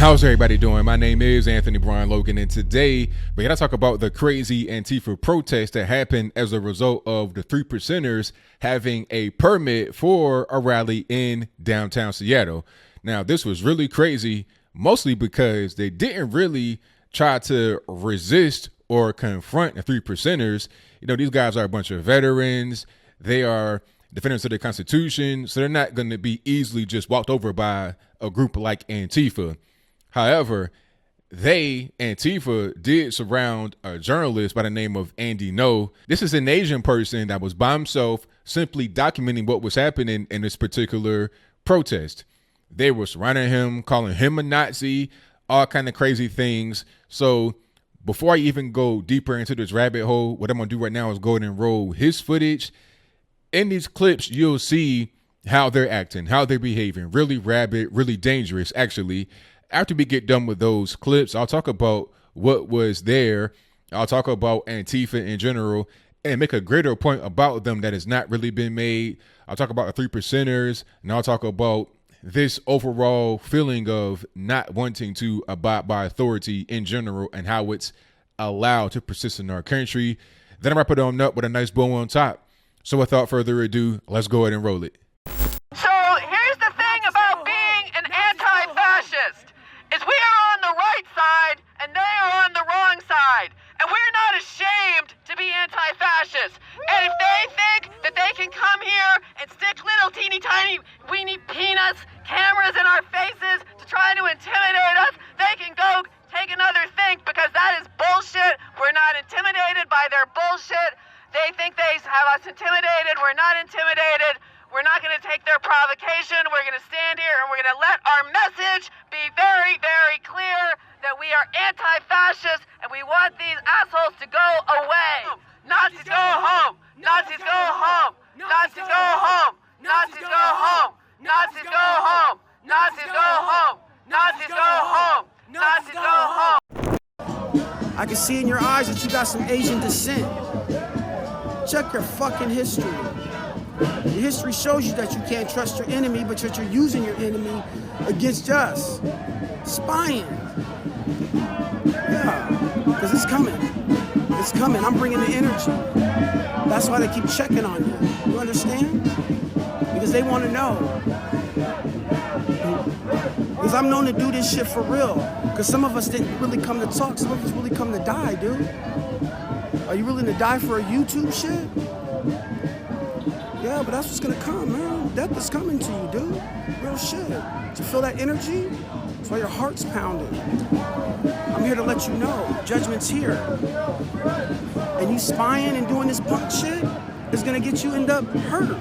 How's everybody doing? My name is Anthony Brian Logan, and today we're going to talk about the crazy Antifa protest that happened as a result of the 3%ers having a permit for a rally in downtown Seattle. Now, this was really crazy, mostly because they didn't really try to resist or confront the 3%ers. You know, these guys are a bunch of veterans. They are defenders of the Constitution, so they're not going to be easily just walked over by a group like Antifa. However, Antifa, did surround a journalist by the name of Andy Ngo. This is an Asian person that was by himself simply documenting what was happening in this particular protest. They were surrounding him, calling him a Nazi, all kind of crazy things. So before I even go deeper into this rabbit hole, what I'm going to do right now is go ahead and roll his footage. In these clips, you'll see how they're acting, how they're behaving. Really rabid, really dangerous, actually. After we get done with those clips, I'll talk about what was there. I'll talk about Antifa in general and make a greater point about them that has not really been made. I'll talk about the 3%ers, and I'll talk about this overall feeling of not wanting to abide by authority in general and how it's allowed to persist in our country. Then I wrap it on up with a nice bow on top. So without further ado, let's go ahead and roll it. So here's the thing about being an anti-fascist. Is we are on the right side and they are on the wrong side. And we're not ashamed to be anti-fascists. And if they think that they can come here and stick little teeny tiny weeny peanuts cameras in our faces to try to intimidate us, they can go take another think, because that is bullshit. We're not intimidated by their bullshit. They think they have us intimidated. We're not intimidated. We're not going to take their provocation. We're going to stand here and we're going to let our message be very, very clear that we are anti-fascist and we want these assholes to go away. Nazis go home. Nazis go home. Nazis go home. Nazis go home. Nazis go home. Nazis go home. Nazis go home. Nazis go home. I can see in your eyes that you got some Asian descent. Check your fucking history. Your history shows you that you can't trust your enemy, but that you're using your enemy against us. Spying. Yeah, because it's coming. It's coming. I'm bringing the energy. That's why they keep checking on you. You understand? Because they want to know. Because I'm known to do this shit for real. Because some of us didn't really come to talk. Some of us really come to die, dude. Are you willing to die for a YouTube shit? Yeah, but that's what's gonna come, man. Death is coming to you, dude. Real shit. To feel that energy, that's why your heart's pounding. I'm here to let you know, judgment's here. And you spying and doing this punk shit is gonna get you end up hurt.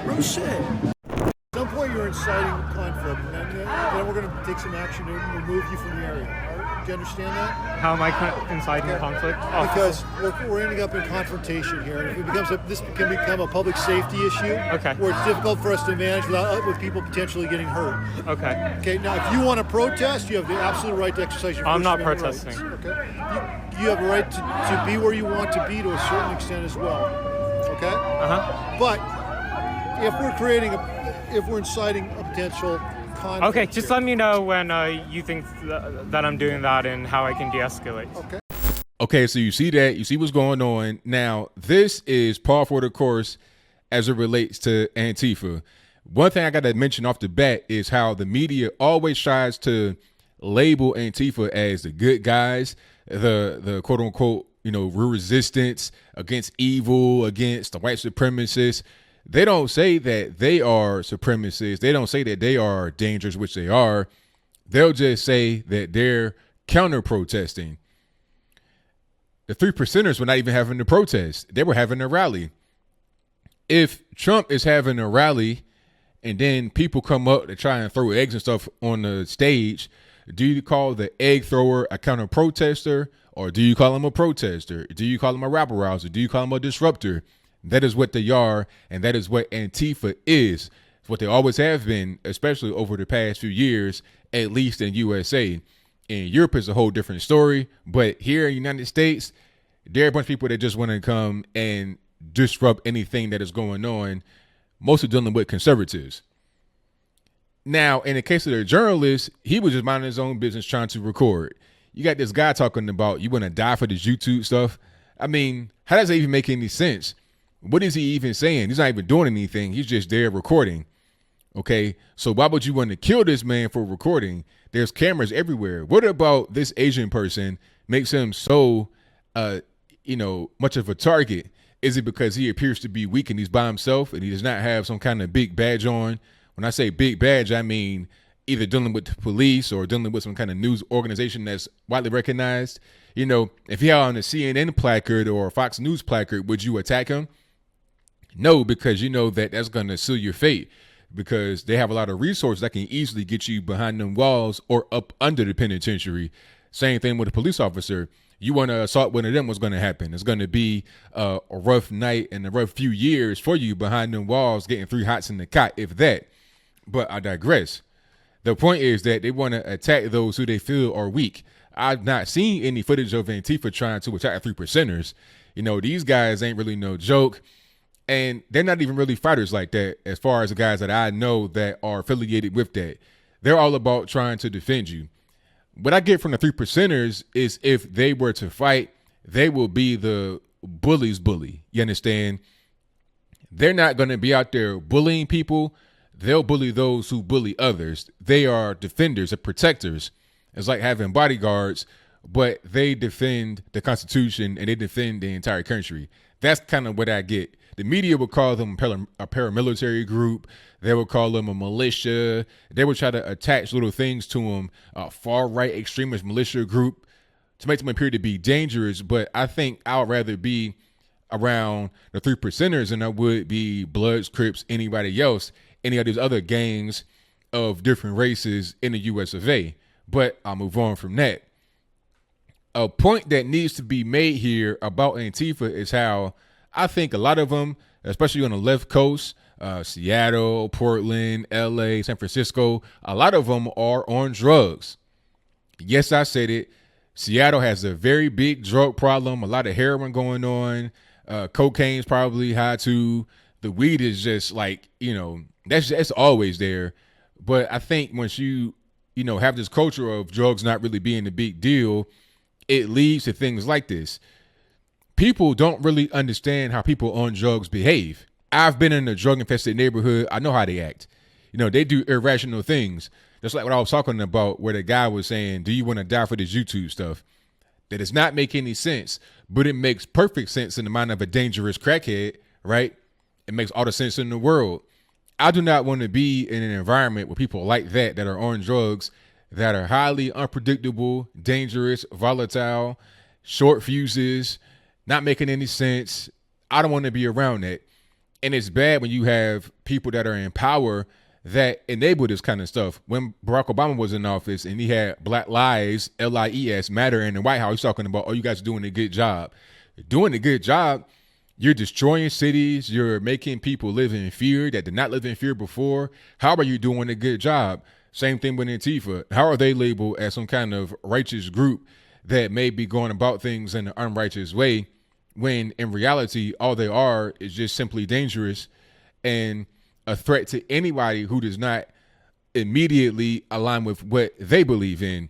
Real shit. At some point you're inciting conflict, and then we're gonna take some action and remove you from the area. Do you understand that? How am I inciting conflict? Oh. Because we're ending up in confrontation here, and if this can become a public safety issue, where it's difficult for us to manage with people potentially getting hurt. Okay. Okay. Now, if you want to protest, you have the absolute right to exercise your First Amendment protesting. rights. Okay. You have a right to be where you want to be to a certain extent as well. Okay. But if we're inciting a potential conflict. Okay, just let me know when you think that I'm doing that and how I can de-escalate. Okay. Okay, so you see that. You see what's going on. Now, this is par for the course as it relates to Antifa. One thing I got to mention off the bat is how the media always tries to label Antifa as the good guys, the quote unquote, real resistance against evil, against the white supremacists. They don't say that they are supremacists. They don't say that they are dangerous, which they are. They'll just say that they're counter-protesting. The 3%ers were not even having a protest. They were having a rally. If Trump is having a rally and then people come up to try and throw eggs and stuff on the stage, do you call the egg thrower a counter-protester, or do you call him a protester? Do you call him a rabble-rouser? Do you call him a disruptor? That is what they are, and that is what Antifa is. It's what they always have been, especially over the past few years, at least in USA. In Europe, it's a whole different story, but here in the United States, there are a bunch of people that just want to come and disrupt anything that is going on, mostly dealing with conservatives. Now, in the case of the journalist, he was just minding his own business trying to record. You got this guy talking about you want to die for this YouTube stuff. I mean, how does that even make any sense? What is he even saying? He's not even doing anything. He's just there recording. Okay, so why would you want to kill this man for recording? There's cameras everywhere. What about this Asian person makes him so, much of a target? Is it because he appears to be weak and he's by himself and he does not have some kind of big badge on? When I say big badge, I mean either dealing with the police or dealing with some kind of news organization that's widely recognized. You know, if he had on a CNN placard or a Fox News placard, would you attack him? No, because you know that that's going to seal your fate, because they have a lot of resources that can easily get you behind them walls or up under the penitentiary. Same thing with a police officer. You want to assault one of them, what's going to happen? It's going to be a rough night and a rough few years for you behind them walls, getting 3 hots in the cot, if that. But I digress. The point is that they want to attack those who they feel are weak. I've not seen any footage of Antifa trying to attack 3%ers. You know, these guys ain't really no joke. And they're not even really fighters like that, as far as the guys that I know that are affiliated with that. They're all about trying to defend you. What I get from the 3%ers is if they were to fight, they will be the bully's bully. You understand? They're not going to be out there bullying people. They'll bully those who bully others. They are defenders and protectors. It's like having bodyguards, but they defend the Constitution and they defend the entire country. That's kind of what I get. The media would call them a paramilitary group. They would call them a militia. They would try to attach little things to them, a far-right extremist militia group, to make them appear to be dangerous. But I think I would rather be around the 3%ers than I would be Bloods, Crips, anybody else, any of these other gangs of different races in the U.S. of A. But I'll move on from that. A point that needs to be made here about Antifa is how I think a lot of them, especially on the left coast, Seattle, Portland, LA, San Francisco, a lot of them are on drugs. Yes, I said it. Seattle has a very big drug problem, a lot of heroin going on. Cocaine's probably high too. The weed is just like, that's always there. But I think once you have this culture of drugs not really being a big deal, it leads to things like this. People don't really understand how people on drugs behave. I've been in a drug-infested neighborhood. I know how they act. They do irrational things. Just like what I was talking about, where the guy was saying, do you want to die for this YouTube stuff? That does not make any sense, but it makes perfect sense in the mind of a dangerous crackhead, right? It makes all the sense in the world. I do not want to be in an environment with people like that are on drugs, that are highly unpredictable, dangerous, volatile, short fuses, not making any sense. I don't want to be around that. And it's bad when you have people that are in power that enable this kind of stuff. When Barack Obama was in office and he had Black Lives, LIES, matter in the White House, he's talking about, you guys are doing a good job. Doing a good job. You're destroying cities. You're making people live in fear that did not live in fear before. How are you doing a good job? Same thing with Antifa. How are they labeled as some kind of righteous group that may be going about things in an unrighteous way, when in reality, all they are is just simply dangerous and a threat to anybody who does not immediately align with what they believe in.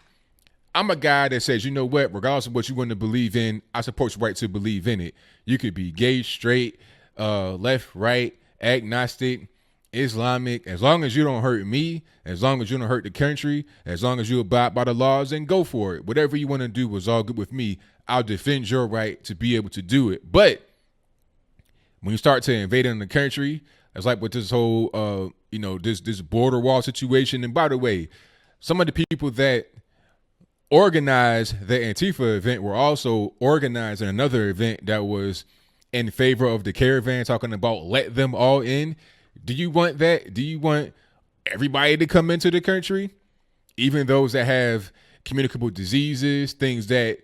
I'm a guy that says, you know what, regardless of what you want to believe in, I support your right to believe in it. You could be gay, straight, left, right, agnostic, Islamic. As long as you don't hurt me, as long as you don't hurt the country, as long as you abide by the laws, then go for it. Whatever you want to do is all good with me. I'll defend your right to be able to do it. But when you start to invade in the country, it's like with this whole, this border wall situation. And by the way, some of the people that organized the Antifa event were also organizing another event that was in favor of the caravan, talking about let them all in. Do you want that? Do you want everybody to come into the country? Even those that have communicable diseases, things that,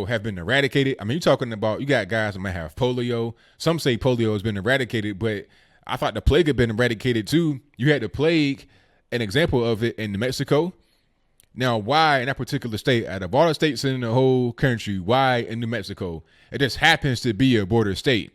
have been eradicated. I mean, you're talking about, you got guys that might have polio. Some say polio has been eradicated, but I thought the plague had been eradicated too. You had the plague, an example of it in New Mexico. Now, why in that particular state, out of all the states in the whole country, why in New Mexico? It just happens to be a border state.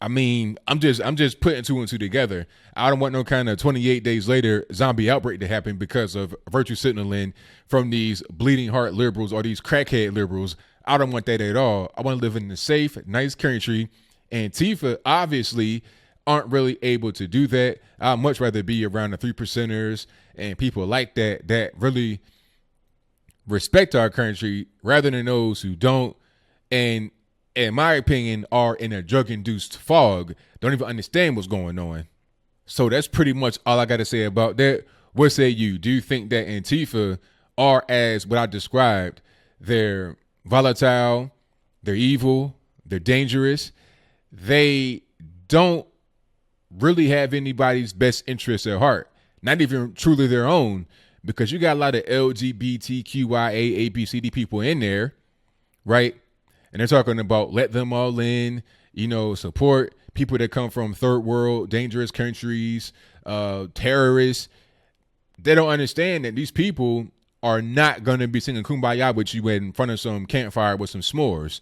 I mean, I'm just putting two and two together. I don't want no kind of 28 days later zombie outbreak to happen because of virtue signaling from these bleeding heart liberals or these crackhead liberals. I don't want that at all. I want to live in a safe, nice country. Antifa obviously aren't really able to do that. I'd much rather be around the 3%ers and people like that really respect our country rather than those who don't. And in my opinion, are in a drug-induced fog, don't even understand what's going on. So that's pretty much all I got to say about that. What say you? Do you think that Antifa are, as what I described, they're volatile, they're evil, they're dangerous, they don't really have anybody's best interests at heart, not even truly their own, because you got a lot of LGBTQIA, ABCD people in there, right? And they're talking about let them all in, support people that come from third world, dangerous countries, terrorists. They don't understand that these people are not going to be singing Kumbaya with you in front of some campfire with some s'mores.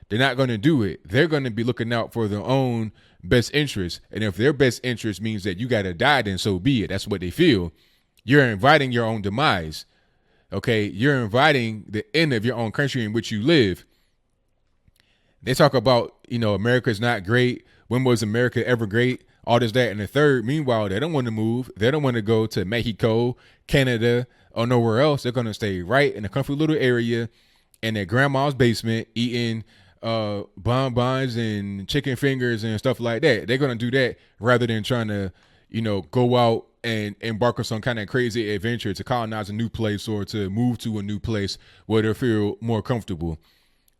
They're not going to do it. They're going to be looking out for their own best interest. And if their best interest means that you got to die, then so be it. That's what they feel. You're inviting your own demise. Okay. You're inviting the end of your own country in which you live. They talk about, America's not great. When was America ever great? All this, that, and the third. Meanwhile, they don't want to move. They don't want to go to Mexico, Canada, or nowhere else. They're going to stay right in a comfy little area in their grandma's basement eating bonbons and chicken fingers and stuff like that. They're going to do that rather than trying to, go out and embark on some kind of crazy adventure to colonize a new place or to move to a new place where they feel more comfortable.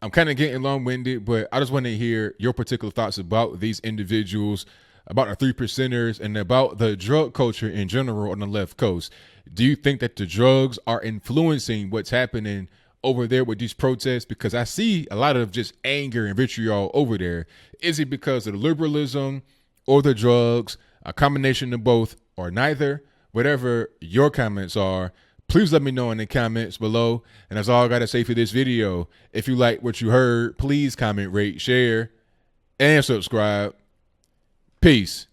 I'm kind of getting long-winded, but I just want to hear your particular thoughts about these individuals, about the 3%ers, and about the drug culture in general on the left coast. Do you think that the drugs are influencing what's happening over there with these protests? Because I see a lot of just anger and vitriol over there. Is it because of the liberalism or the drugs, a combination of both, or neither? Whatever your comments are, please let me know in the comments below. And that's all I got to say for this video. If you like what you heard, please comment, rate, share, and subscribe. Peace.